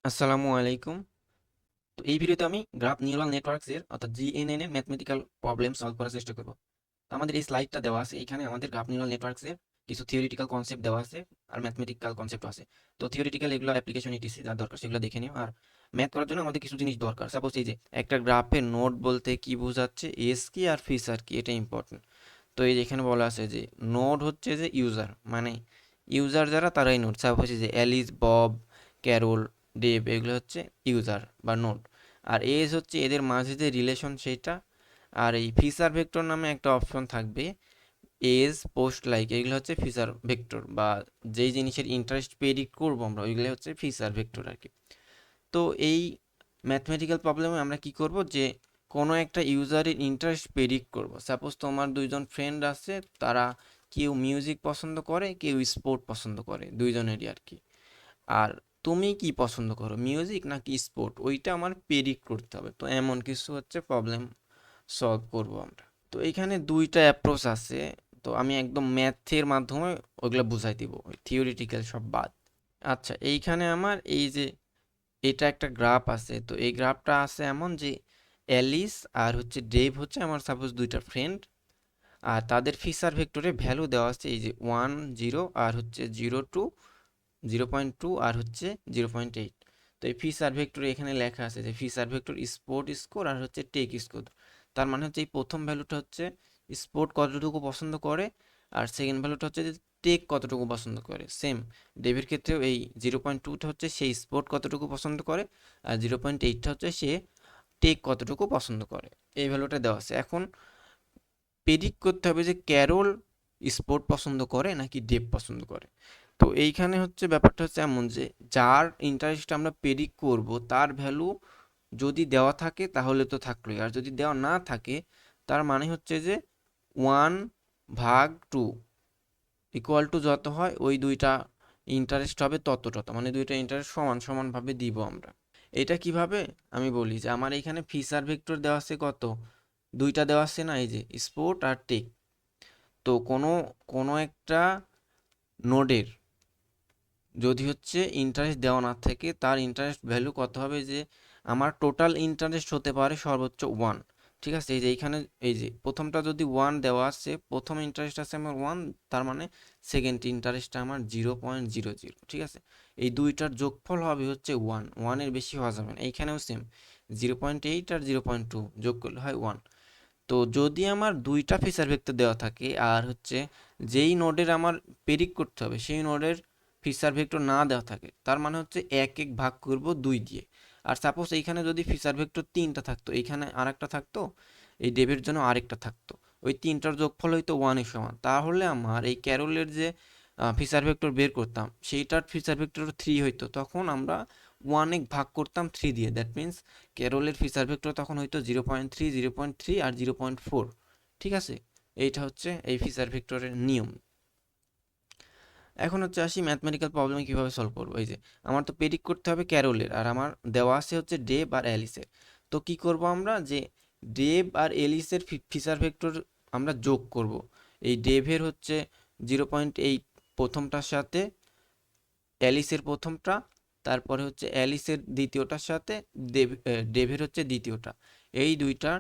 আসসালামু আলাইকুম। তো এই ভিডিওতে আমি গ্রাফ নিউরাল নেটওয়ার্কস এর অর্থাৎ জিএনএন এর ম্যাথমেটিক্যাল প্রবলেম সলভ করার চেষ্টা করব। তো আমাদের এই স্লাইডটা দেওয়া আছে, এখানে আমাদের গ্রাফ নিউরাল নেটওয়ার্কস এর কিছু থিওরিটিক্যাল কনসেপ্ট দেওয়া আছে আর ম্যাথমেটিক্যাল কনসেপ্ট আছে। তো থিওরিটিক্যাল এগুলো অ্যাপ্লিকেশন ইটিসি যা দরকার সেগুলো দেখে নিও। আর ম্যাথ করার জন্য আমাদের কিছু জিনিস দরকার। সাপোজ এই যে একটা গ্রাফের নোড বলতে কি বোঝাচ্ছে, এস কি আর ফিচার কি, এটা ইম্পর্টেন্ট। তো এই যে এখানে বলা আছে যে নোড হচ্ছে যে ইউজার, মানে ইউজার যারা তারাই নোড। সাপোজ যে অ্যালিস, বব, ক্যারল, ডেভ এগুলো হচ্ছে ইউজার বা নোড। আর এজ হচ্ছে এদের মাঝে যে রিলেশন সেইটা। আর এই ফিচার ভেক্টর নামে একটা অপশন থাকবে, এজ, পোস্ট, লাইক, এগুলো হচ্ছে ফিচার ভেক্টর বা যেই জিনিসের ইন্টারেস্ট প্রেডিক্ট করবো আমরা ওইগুলো হচ্ছে ফিচার ভেক্টর আর কি। তো এই ম্যাথমেটিক্যাল প্রবলেমে আমরা কি করব, যে কোনো একটা ইউজারের ইন্টারেস্ট প্রেডিক্ট করব। সাপোজ তোমার দুইজন ফ্রেন্ড আছে, তারা কেউ মিউজিক পছন্দ করে, কেউ স্পোর্ট পছন্দ করে, দুইজনেরই আর কি। আর তুমি কি পছন্দ করো, মিউজিক নাকি স্পোর্ট, ওইটা আমার প্রেডিক্ট করতে হবে। তো এমন কিছু হচ্ছে প্রবলেম সলভ করব আমরা। তো এইখানে দুইটা অ্যাপ্রোচ আছে। তো আমি একদম ম্যাথের মাধ্যমে ওইগুলো বুঝাই দিব, থিওরিটিক্যাল সব বাদ। আচ্ছা, এইখানে আমার এই যে এটা একটা গ্রাফ আছে। তো এই গ্রাফটা আছে এমন যে অ্যালিস আর হচ্ছে ডেভ হচ্ছে আমার সাপোজ দুইটা ফ্রেন্ড। আর তাদের ফিচার ভেক্টরে ভ্যালু দেওয়া আছে এই যে 1 0 আর হচ্ছে 0 2, 0.2 আর হচ্ছে 0.8। তো এই ফিচার ভেক্টরে এখানে লেখা আছে যে ফিচার ভেক্টর স্পোর্ট স্কোর আর হচ্ছে টেক স্কোর। তার মানে হচ্ছে এই প্রথম ভ্যালুটা হচ্ছে স্পোর্ট কতটুকু পছন্দ করে, আর সেকেন্ড ভ্যালুটা হচ্ছে যে টেক কতটুকু পছন্দ করে। সেম ডেভির ক্ষেত্রেও এই 0.2টা হচ্ছে সে স্পোর্ট কতটুকু পছন্দ করে, আর 0.8টা হচ্ছে সে টেক কতটুকু পছন্দ করে। এই ভ্যালুটা দেওয়া আছে। এখন প্রেডিক্ট করতে হবে যে ক্যারল স্পোর্ট পছন্দ করে নাকি ডেভ পছন্দ করে। তো এইখানে হচ্ছে ব্যাপারটা হচ্ছে এমন যে যার ইন্টারেস্ট আমরা প্রেডিক্ট করব তার ভ্যালু যদি দেওয়া থাকে তাহলে তো থাকলোই, আর যদি দেওয়া না থাকে তার মানে হচ্ছে যে 1/2 ইকুয়াল টু যত হয় ওই দুইটা ইন্টারেস্ট হবে তত, মানে দুইটা ইন্টারেস্ট সমান সমানভাবে দিব আমরা। এটা কিভাবে আমি বলি, যে আমার এখানে ফিচার ভেক্টর দেওয়া আছে কত, দুইটা দেওয়া আছে না, এই যে স্পোর্ট আর টেক। তো কোনো কোনো একটা নোডের যদি হচ্ছে ইন্টারেস্ট দেওয়া না থাকে, তার ইন্টারেস্ট ভ্যালু কত হবে, যে আমার টোটাল ইন্টারেস্ট হতে পারে সর্বোচ্চ 1। ঠিক আছে, এই যে এইখানে এই যে প্রথমটা যদি 1 দেওয়া আছে, প্রথম ইন্টারেস্ট আছে আমার 1, তার মানে সেকেন্ড ইন্টারেস্টটা আমার 0.00। ঠিক আছে, এই দুইটার যোগফল হবে হচ্ছে 1, 1-এর বেশি হওয়া যাবে না। এইখানেও সেম, 0.8 আর 0.2 যোগ করলে হয় 1। তো যদি আমার দুইটা ফিচার ভেক্টর দেওয়া থাকে আর হচ্ছে যেই নোডের আমার প্রেডিক্ট করতে হবে সেই নোডের ফিচার ভেক্টর না দেওয়া থাকে, তার মানে হচ্ছে এক এক ভাগ করব 2 দিয়ে। আর সাপোজ এইখানে যদি ফিচার ভেক্টর 3টা থাকতো, এইখানে আরেকটা থাকতো, এই ডেভের জন্য আরেকটা থাকতো, ওই তিনটার যোগফল হয়তো 1-এর সমান, তাহলে আমার এই ক্যারলের যে ফিচার ভেক্টর বের করতাম সেইটার ফিচার ভেক্টর 3 হইতো, তখন আমরা 1 ভাগ করতাম 3 দিয়ে। দ্যাট মিন্স ক্যারলের ফিচার ভেক্টর তখন হয়তো 0.3, 0.3 আর 0.4। ঠিক আছে, এইটা হচ্ছে এই ফিচার ভেক্টরের নিয়ম। এখন হচ্ছে আসি ম্যাথমেটিক্যাল প্রবলেম কীভাবে সলভ করবো। এই যে আমার তো প্রেডিক্ট করতে হবে ক্যারলের, আর আমার দেওয়া আছে হচ্ছে ডেভ আর অ্যালিসের। তো কি করব আমরা, যে ডেভ আর এলিসের ফিচার ভেক্টর আমরা যোগ করব। এই ডেভের হচ্ছে 0.8 প্রথমটার সাথে অ্যালিসের প্রথমটা, তারপরে হচ্ছে অ্যালিসের দ্বিতীয়টার সাথে ডেভের হচ্ছে দ্বিতীয়টা, এই দুইটা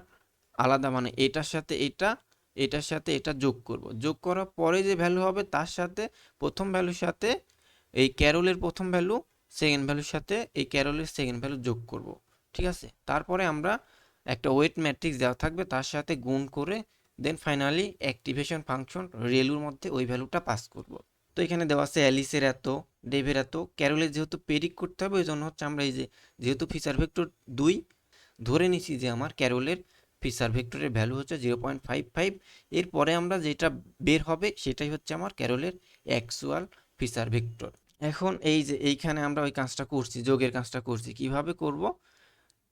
আলাদা, মানে এটার সাথে এটা, এটার সাথে এটা যোগ করব। যোগ করার পরে যে ভ্যালু হবে তার সাথে প্রথম ভ্যালুর সাথে এই ক্যারলের প্রথম ভ্যালু, সেকেন্ড ভ্যালুর সাথে এই ক্যারলের সেকেন্ড ভ্যালু যোগ করব। ঠিক আছে, তারপরে আমরা একটা ওয়েট ম্যাট্রিক্স দেওয়া থাকবে তার সাথে গুণ করে দেন ফাইনালি অ্যাক্টিভেশন ফাংশন রেলুর মধ্যে ওই ভ্যালুটা পাস করব। তো এখানে দেওয়া আছে অ্যালিসের এত, ডেভের এত, ক্যারলের যেহেতু প্রেডিক্ট করতে হবে ওই জন্য হচ্ছে আমরা এই যে যেহেতু ফিচার ভেক্টর 2 ধরে নিছি, যে আমার ক্যারলের ফিচার ভেক্টরের ভ্যালু হচ্ছে 0.55। এরপরে আমরা যেটা বের হবে সেটাই হচ্ছে আমার ক্যারলের অ্যাকচুয়াল ফিচার ভেক্টর। এখন এই যে এইখানে আমরা ওই কাজটা করছি, যোগের কাজটা করছি, কিভাবে করব।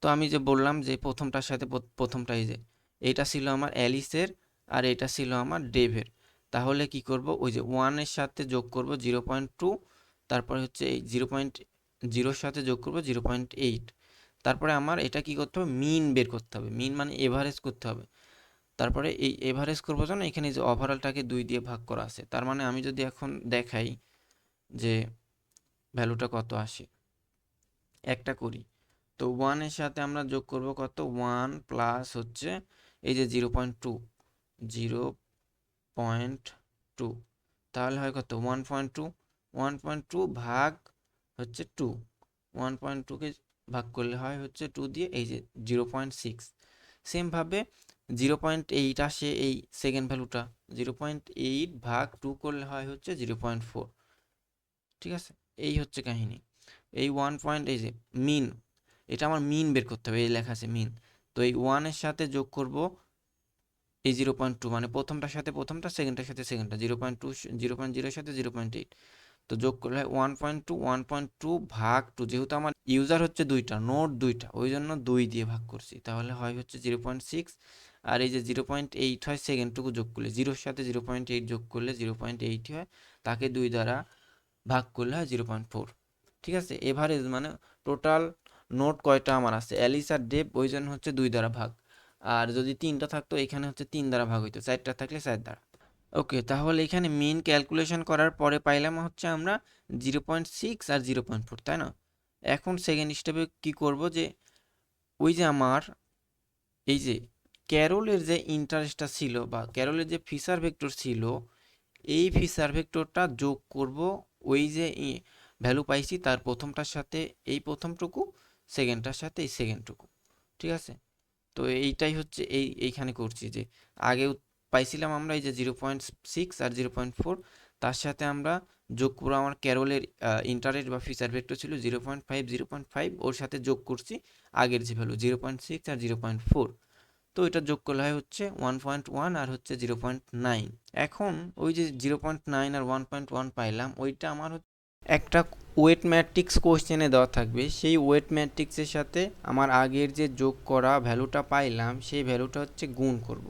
তো আমি যে বললাম যে প্রথমটার সাথে প্রথমটা, এই যে এইটা ছিল আমার অ্যালিসের আর এটা ছিল আমার ডেভের। তাহলে কি করব, ওই যে 1-এর সাথে যোগ করব 0.2, তারপরে হচ্ছে এই 0.0-র সাথে যোগ করব 0.8। তারপরে আমার এটা কি করতে হবে, মিন বের করতে হবে। মিন মানে এভারেজ করতে হবে। তারপরে এই এভারেজ করবো জন্য এখানে যে ওভারঅলটাকে 2 দিয়ে ভাগ করা আছে, তার মানে আমি যদি এখন দেখাই যে ভ্যালুটা কত আসে, একটা করি। তো 1 এর সাথে আমরা যোগ করব কত, 1 প্লাস হচ্ছে এই যে 0.2, 0.2, তাহলে হয় কত 1.2, 1.2 ভাগ হচ্ছে 2, 1.2কে ভাগ করলে হয় হচ্ছে 2 দিয়ে এই যে 0.6। সেমভাবে 0.8 আসে এই সেকেন্ড ভ্যালুটা, 0.8 ভাগ 2 করলে হয় হচ্ছে 0.4। ঠিক আছে, এই হচ্ছে কাহিনী। এই 1 পয়েন্ট, এই যে মিন, এটা আমার মিন বের করতে হবে, এই লেখা আছে মিন। তো এই 1 এর সাথে যোগ করব এই 0.2, মানে প্রথমটার সাথে প্রথমটা, সেকেন্ডটার সাথে সেকেন্ডটা, 0.2 0.0 এর সাথে 0.8। তো যোগ করলে হয় 1.2, 1.2 ভাগ 2, যেহেতু আমার ইউজার হচ্ছে দুইটা, নোড দুইটা, ওই জন্য 2 দিয়ে ভাগ করছি, তাহলে হয় হচ্ছে 0.6। আর এই যে 0.8 হয় সেকেন্ডটুকু যোগ করলে, 0-এর সাথে 0.8 যোগ করলে 0.8 হয়, তাকে 2 দ্বারা ভাগ করলে হয় 0.4। ঠিক আছে, এভারেজ মানে টোটাল নোট কয়টা আমার আছে, অ্যালিস আর ডেভ, ওই জন্য হচ্ছে 2 দ্বারা ভাগ। আর যদি 3টা থাকতো এখানে হচ্ছে 3 দ্বারা ভাগ হইতো, 4টা থাকলে 4 দ্বারা। ওকে, তাহলে এখানে মিন ক্যালকুলেশন করার পরে পাইলাম হচ্ছে আমরা 0.6 আর 0.4, তাই না? এখন সেকেন্ড স্টেপে কি করব, যে ওই যে আমার এই যে ক্যারলের যে ইন্টারেস্টটা ছিল বা ক্যারলের যে ফিচার ভেক্টর ছিল, এই ফিচার ভেক্টরটা যোগ করব ওই যে ভ্যালু পাইছি তার প্রথমটার সাথে এই প্রথমটুকু, সেকেন্ডটার সাথে এই সেকেন্ডটুকু। ঠিক আছে, তো এইটাই হচ্ছে এইখানে করছি, যে আগে পাইছিলাম আমরা এই যে 0.6 আর 0.4, তার সাথে আমরা যোগ করবো আমার ক্যারলের ইন্টারেস্ট বা ফিচার ভেক্টর ছিল 0.5, 0.5, ওর সাথে যোগ করছি আগের যে ভ্যালু 0.6 আর 0.4। তো এটা যোগ করলে হয় হচ্ছে 1.1 আর হচ্ছে 0.9। এখন ওই যে 0.9 আর 1.1 পাইলাম, ওইটা আমার একটা ওয়েট ম্যাট্রিক্স কোশ্চেনে দেওয়া থাকবে, সেই ওয়েট ম্যাট্রিক্সের সাথে আমার আগের যে যোগ করা ভ্যালুটা পাইলাম সেই ভ্যালুটা হচ্ছে গুণ করব।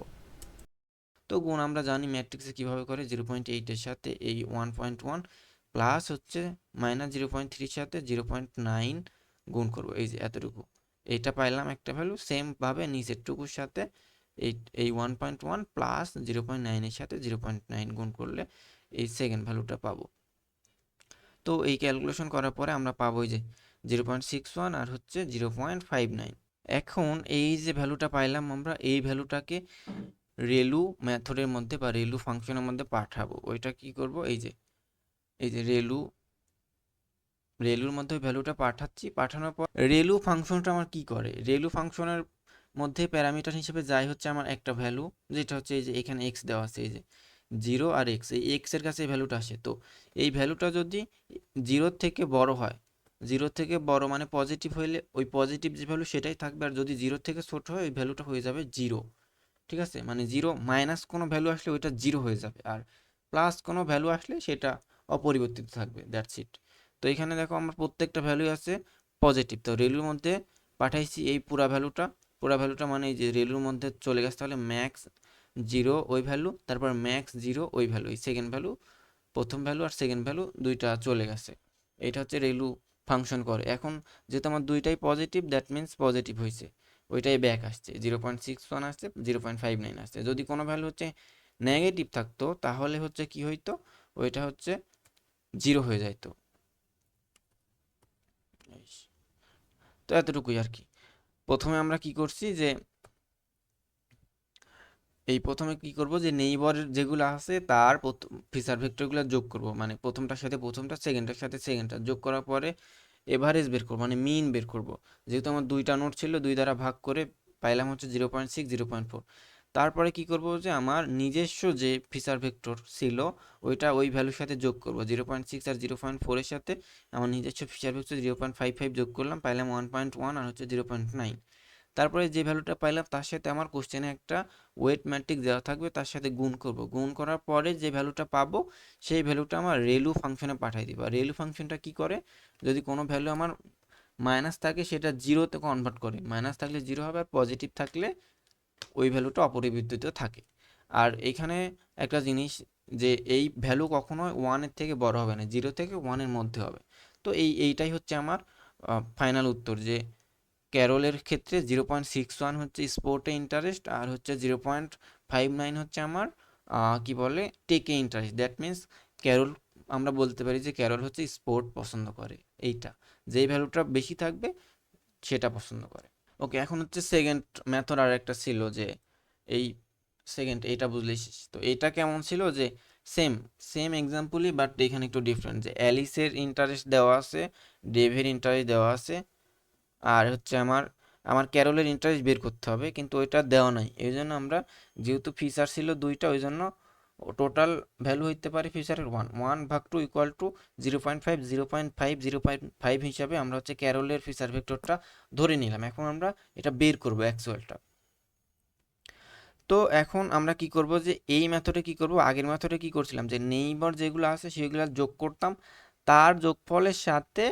তো গুণ আমরা জানি ম্যাট্রিক্সে কীভাবে করে, 0.8-এর সাথে এই 1.1 প্লাস হচ্ছে মাইনাস 0.3-এর সাথে 0.9 গুণ করব, এই যে এতটুকু। এইটা পাইলাম একটা ভ্যালু, সেমভাবে নিচেরটুকুর সাথে এই এই 1.1 প্লাস 0.9-এর সাথে 0.9 গুণ করলে এই সেকেন্ড ভ্যালুটা পাবো। তো এই ক্যালকুলেশন করার পরে আমরা পাবো এই যে 0.61 আর হচ্ছে 0.59। এখন এই যে ভ্যালুটা পাইলাম আমরা, এই ভ্যালুটাকে রেলু মেথডের মধ্যে বা রেলু ফাংশনের মধ্যে পাঠাবো। ওইটা কি করব, এই যে রেলুর মধ্যে ভ্যালুটা পাঠাচ্ছি। পাঠানোর পর রেলু ফাংশনটা আমার কি করে, রেলু ফাংশনের মধ্যে প্যারামিটার হিসেবে যাই হচ্ছে আমার একটা ভ্যালু, যেটা হচ্ছে এই যে এখানে এক্স দেওয়া আছে, এই যে 0 আর এক্স, এই এক্সের কাছে এই ভ্যালুটা আসে। তো এই ভ্যালুটা যদি 0-র থেকে বড় হয়, 0-র থেকে বড় মানে পজিটিভ হইলে ওই পজিটিভ যে ভ্যালু সেটাই থাকবে, আর যদি 0-র থেকে ছোট হয় ওই ভ্যালুটা হয়ে যাবে 0। ঠিক আছে, মানে 0 মাইনাস কোনো ভ্যালু আসলে ওইটা 0 হয়ে যাবে, আর প্লাস কোনো ভ্যালু আসলে সেটা অপরিবর্তিত থাকবে, দ্যাটস ইট। তো এখানে দেখো আমার প্রত্যেকটা ভ্যালু আছে পজিটিভ, তো রেলুর মধ্যে পাঠাইছি এই পুরা ভ্যালুটা মানে এই যে রেলুর মধ্যে চলে গেছে, তাহলে ম্যাক্স 0 ওই ভ্যালু, তারপর ম্যাক্স 0 ওই ভ্যালু, এই সেকেন্ড ভ্যালু, প্রথম ভ্যালু আর সেকেন্ড ভ্যালু দুইটা চলে গেছে। এটা হচ্ছে রেলু ফাংশন করে। এখন যেহেতু আমার দুইটাই পজিটিভ, দ্যাট মিন্স পজিটিভ হয়েছে, ওইটাই ব্যাক আসছে, 0.61 আসছে, 0.59 আসছে। যদি কোনো ভ্যালু হচ্ছে নেগেটিভ থাকতো তাহলে হচ্ছে কি হইতো, ওইটা হচ্ছে 0 হয়ে যাইতো। তো এতটুকুই আর কি। প্রথমে আমরা কি করছি, যে এই প্রথমে কি করব, যে নেইবার যেগুলো আছে তার ফিচার ভেক্টরগুলো যোগ করব, মানে প্রথমটার সাথে প্রথমটা, সেকেন্ডটার সাথে সেকেন্ডটা যোগ করার পরে এভারেজ বের করবো, মানে মিন বের করব। যেহেতু আমার দুইটা নোট ছিল, 2 দ্বারা ভাগ করে পাইলাম হচ্ছে 0.6, 0.4। তারপরে কি করব, যে আমার নিজস্ব যে ফিচার ভেক্টর ছিল ওইটা ওই ভ্যালুর সাথে যোগ করব, 0.6 আর 0.4-এর সাথে আমার নিজস্ব ফিচার ভেক্টর 0.55 যোগ করলাম, পাইলাম 1.1 আর হচ্ছে 0.9। তারপরে যে ভ্যালুটা পাইলাম তার সাথে আমার কোশ্চেনে একটা ওয়েট ম্যাট্রিক্স দেওয়া থাকবে, তার সাথে গুণ করব। গুণ করার পরে যে ভ্যালুটা পাবো সেই ভ্যালুটা আমার রেলু ফাংশনে পাঠিয়ে দিব। আর রেলু ফাংশনটা কি করে, যদি কোনো ভ্যালু আমার মাইনাস থাকে সেটা 0-তে কনভার্ট করে, মাইনাস থাকলে 0 হবে, আর পজিটিভ থাকলে ওই ভ্যালুটা অপরিবর্তিত থাকে। আর এখানে একটা জিনিস, যে এই ভ্যালু কখনো 1-এর থেকে বড় হবে না, 0 থেকে 1-এর মধ্যে হবে। তো এইটাই হচ্ছে আমার ফাইনাল উত্তর, যে ক্যারলের ক্ষেত্রে 0.61 হচ্ছে স্পোর্টে ইন্টারেস্ট, আর হচ্ছে 0.59 হচ্ছে আমার কি বলে টেকে ইন্টারেস্ট। দ্যাট মিন্স ক্যারল আমরা বলতে পারি যে ক্যারল হচ্ছে স্পোর্ট পছন্দ করে, এইটা যেই ভ্যালুটা বেশি থাকবে সেটা পছন্দ করে। ওকে, এখন হচ্ছে সেকেন্ড মেথড আর একটা ছিল যে এই সেকেন্ড, এটা বুঝলেই শেষ। তো এটা কেমন ছিল যে সেম সেম এক্সাম্পলই, বাট এখানে একটু ডিফারেন্ট, যে অ্যালিসের ইন্টারেস্ট দেওয়া আছে, ডেভের ইন্টারেস্ট দেওয়া আছে, আর হচ্ছে আমার আমার ক্যারলের ইন্টারেস্ট বের করতে হবে, কিন্তু ওইটা দেওয়া নাই। এই জন্য আমরা, যেহেতু ফিচার ছিল দুইটা, ওই জন্য টোটাল ভ্যালু হইতে পারে ফিচারের 1/2 ইকুয়াল টু 0.5 0.5 0.5 হিসাবে আমরা হচ্ছে ক্যারলের ফিচার ভেক্টরটা ধরে নিলাম। এখন আমরা এটা বের করব অ্যাকচুয়ালটা। তো এখন আমরা কি করব, যে এই মেথডে কি করব, আগের মেথডে কি করছিলাম যে নেইবার যেগুলো আছে সেগুলো যোগ করতাম, তার যোগফলের সাথে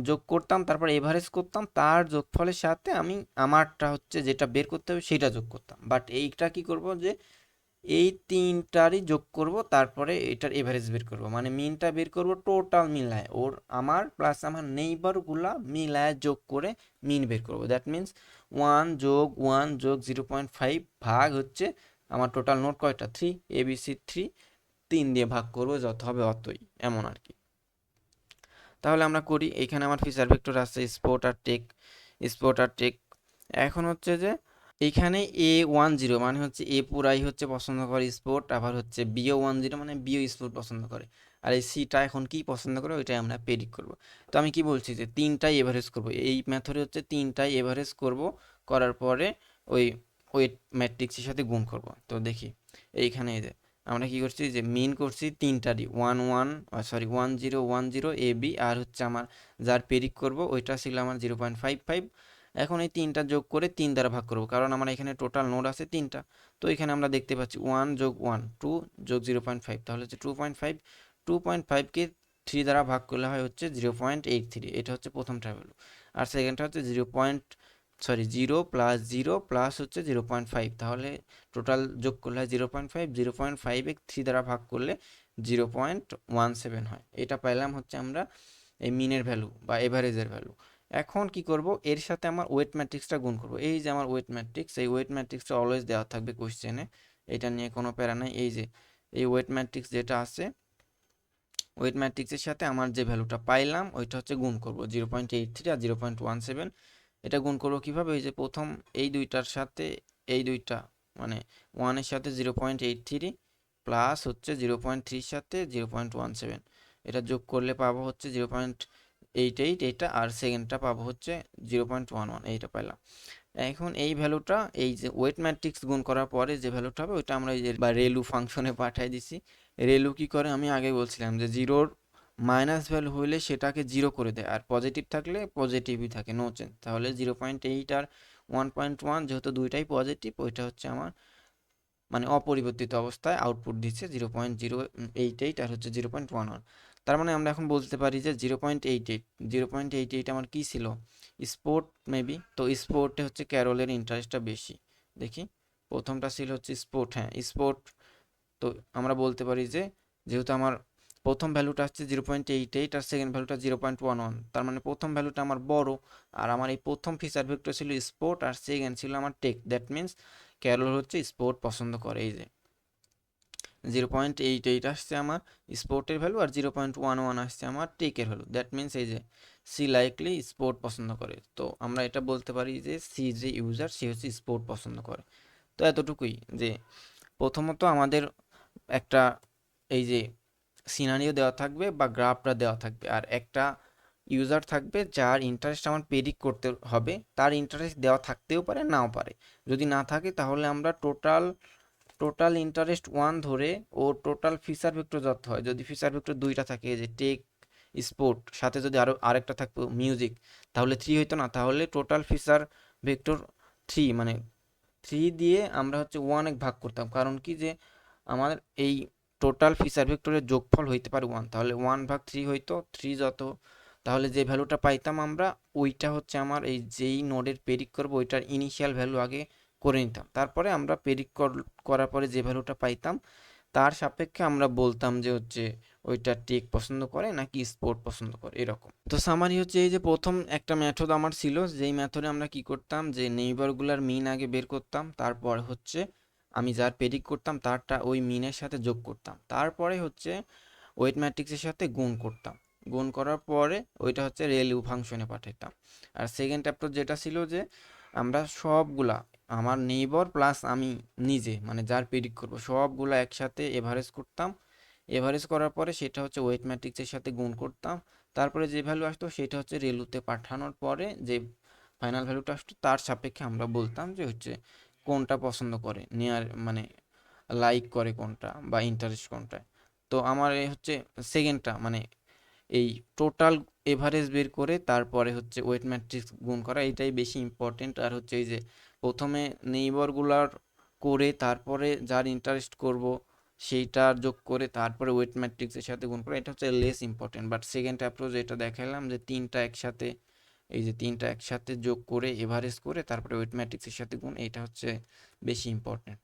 যোগ করতাম, তারপর এভারেজ করতাম, তার যোগফলের সাথে আমি আমারটা হচ্ছে যেটা বের করতে হবে সেটা যোগ করতাম। বাট এইটা কি করব, যে এই তিনটারই যোগ করব, তারপরে এটার এভারেজ বের করব, মানে মিনটা বের করব টোটাল মিলায়, ওর আমার প্লাস আমার নেইবারগুলা মিলায় যোগ করে মিন বের করব। দ্যাট মিন্স 1 + 1 + 0.5 ভাগ হচ্ছে আমার টোটাল নোট কয়টা, 3, ABC 3, 3 দিয়ে ভাগ করব, যত হবে অতই, এমন আর কি। তাহলে আমরা করি, এখানে আমার ফিচার ভেক্টর আছে স্পোর্ট আর টেক, স্পোর্ট আর টেক। এখন হচ্ছে যে এইখানে A10 মানে হচ্ছে এ পুরাই হচ্ছে পছন্দ করে স্পোর্ট, আবার হচ্ছে B10 মানে বিও স্পোর্ট পছন্দ করে, আর এই সিটা এখন কি পছন্দ করে ওইটাই আমরা প্রেডিক্ট করব। তো আমি কি বলছি, যে তিনটাই এভারেজ করব, এই মেথডে হচ্ছে তিনটাই এভারেজ করব, করার পরে ওই ওয়েট ম্যাট্রিক্সের সাথে গুণ করব। তো দেখি এইখানে এই যে আমরা কি করছি, যে মিন করছি তিনটারই 1010 AB, আর হচ্ছে আমার যার প্রেডিক্ট করব ওইটা ছিল আমার 0.55। এখন এই তিনটা যোগ করে 3 দ্বারা ভাগ করব, কারণ আমার এখানে টোটাল নোড আছে তিনটা। তো এখানে আমরা দেখতে পাচ্ছি 1 + 1 2 + 0.5, তাহলে হচ্ছে 2.5, 2.5কে 3 দ্বারা ভাগ করলে হয় হচ্ছে 0.83, এটা হচ্ছে প্রথমটা ভ্যালু। আর সেকেন্ডটা হচ্ছে 0 + 0 প্লাস হচ্ছে 0.5, তাহলে টোটাল যোগ করলে হয় 0.5, 0.5 3 দ্বারা ভাগ করলে 0.17 হয়। এটা পাইলাম হচ্ছে আমরা এই মিনের ভ্যালু বা এভারেজের ভ্যালু। এখন কি করব, এর সাথে আমার ওয়েট ম্যাট্রিক্সটা গুণ করব। এই যে আমার ওয়েট ম্যাট্রিক্স, এই ওয়েট ম্যাট্রিক্সটা অলওয়েজ দেওয়া থাকবে কোশ্চেনে, এটা নিয়ে কোনো প্যারা নাই। এই যে এই ওয়েট ম্যাট্রিক্স যেটা আছে, ওয়েট ম্যাট্রিক্সের সাথে আমার যে ভ্যালুটা পাইলাম ওইটা হচ্ছে গুণ করব, 0.83 আর 0.17। এটা গুণ করবো কীভাবে, এই যে প্রথম এই দুইটার সাথে এই দুইটা, মানে 1-এর সাথে 0.83 প্লাস হচ্ছে 0.3-র সাথে 0.17, এটা যোগ করলে পাবো হচ্ছে 0.88, এইটা, আর সেকেন্ডটা পাবো হচ্ছে 0.11, এইটা পাইলাম। এখন এই ভ্যালুটা, এই যে ওয়েট ম্যাট্রিক্স গুণ করার পরে যে ভ্যালুটা হবে ওইটা আমরা এই যে বা রেলু ফাংশনে পাঠিয়ে দিছি। রেলু কি করে, আমি আগে বলছিলাম যে জিরোর মাইনাস ভ্যালু হইলে সেটাকে জিরো করে দেয়, আর পজিটিভ থাকলে পজিটিভই থাকে, নো চেঞ্জ। তাহলে 0.8 আর 1.1 যেহেতু দুইটাই পজিটিভ, ওইটা হচ্ছে আমার মানে অপরিবর্তিত অবস্থায় আউটপুট দিচ্ছে 0.088 আর হচ্ছে 0.11। তার মানে আমরা এখন বলতে পারি যে 0.88 আমার কি ছিল, স্পোর্ট মেবি। তো স্পোর্টে হচ্ছে ক্যারলের ইন্টারেস্টটা বেশি। দেখি, প্রথমটা ছিল হচ্ছে স্পোর্ট, হ্যাঁ স্পোর্ট। তো আমরা বলতে পারি যে যেহেতু আমার প্রথম ভ্যালুটা হচ্ছে 0.88 আর সেকেন্ড ভ্যালুটা 0.11, তার মানে প্রথম ভ্যালুটা আমার বড়, আর আমার এই প্রথম ফিচার ভেক্টর ছিল স্পোর্ট আর সেকেন্ড ছিল আমার টেক। দ্যাট মিন্স ক্যারল হচ্ছে স্পোর্ট পছন্দ করে। এই যে 0.88 আসছে আমার স্পোর্টের ভ্যালু, আর 0.11 আসছে আমার টেকের ভ্যালু। দ্যাট মিন্স এই যে সি লাইকলি স্পোর্ট পছন্দ করে। তো আমরা এটা বলতে পারি যে সি যে ইউজার সে হচ্ছে স্পোর্ট পছন্দ করে। তো এতটুকুই, যে প্রথমত আমাদের একটা এই যে সিনারিও দেওয়া থাকবে বা গ্রাফটা দেওয়া থাকবে, আর একটা ইউজার থাকবে যার ইন্টারেস্ট আমার প্রেডিক্ট করতে হবে। তার ইন্টারেস্ট দেওয়া থাকতেও পারে, নাও পারে। যদি না থাকে তাহলে আমরা টোটাল টোটাল ইন্টারেস্ট 1 ধরে ও টোটাল ফিচার ভেক্টর যত হয়, যদি ফিচার ভেক্টর দুইটা থাকে, যে টেক স্পোর্ট, সাথে যদি আরেকটা থাকতো মিউজিক, তাহলে 3 হইতো না, তাহলে টোটাল ফিচার ভেক্টর 3, মানে 3 দিয়ে আমরা হচ্ছে 1 ভাগ করতাম। কারণ কি, যে আমার এই টোটাল ফিচার ভেক্টরের যোগফল হইতে পারে 1, তাহলে 1/3 হইতো, 3 যত, তাহলে যে ভ্যালুটা পাইতাম আমরা, ওইটা হচ্ছে আমার এই যেই নোডের প্রেডিক্ট করবো ওইটার ইনিশিয়াল ভ্যালু আগে করে নিতাম, তারপরে আমরা প্রেডিক্ট করার পরে যে ভ্যালুটা পাইতাম তার সাপেক্ষে আমরা বলতাম যে হচ্ছে ওইটা টেক পছন্দ করে নাকি স্পোর্ট পছন্দ করে, এরকম। তো সামারি হচ্ছে এই যে প্রথম একটা মেথড আমার ছিল, যেই মেথডে আমরা কি করতাম, যে নেইবারগুলার মিন আগে বের করতাম, তারপর হচ্ছে আমি যার প্রেডিক্ট করতাম তারটা ওই মিনের সাথে যোগ করতাম, তারপরে হচ্ছে ওয়েট ম্যাট্রিক্সের সাথে গুণ করতাম, গুণ করার পরে ওইটা হচ্ছে রেলিউ ফাংশনে পাঠাতাম। আর সেকেন্ড অ্যাপ্রোচ যেটা ছিল যে আমরা সবগুলা আমার নেইবর প্লাস আমি নিজে মানে যার প্রেডিক্ট করবো সবগুলা একসাথে এভারেজ করতাম, এভারেজ করার পরে সেটা হচ্ছে ওয়েট ম্যাট্রিক্সের সাথে গুণ করতাম, তারপরে যে ভ্যালু আসতো সেটা হচ্ছে রেলুতে পাঠানোর পরে যে ফাইনাল ভ্যালুটা আসতো তার সাপেক্ষে আমরা বলতাম যে হচ্ছে কোনটা পছন্দ করে নেয়ার মানে লাইক করে কোনটা বা ইন্টারেস্ট কোনটায়। তো আমার এই হচ্ছে সেকেন্ডটা মানে এই টোটাল এভারেজ বের করে তারপরে হচ্ছে ওয়েট ম্যাট্রিক্স গুণ করা এটাই বেশি ইম্পর্টেন্ট। আর হচ্ছে এই যে প্রথমে নেইবরগুলার করে তারপরে যার ইন্টারেস্ট করব সেইটার যোগ করে তারপরে ওয়েট ম্যাট্রিক্সের সাথে গুণ করা এটা হচ্ছে less important. But second approach এটা দেখালাম যে তিনটা একসাথে এই যে তিনটা একসাথে যোগ করে এভারেজ করে তারপরে ওয়েট ম্যাট্রিক্সের সাথে গুণ এটা হচ্ছে বেশি ইম্পর্টেন্ট।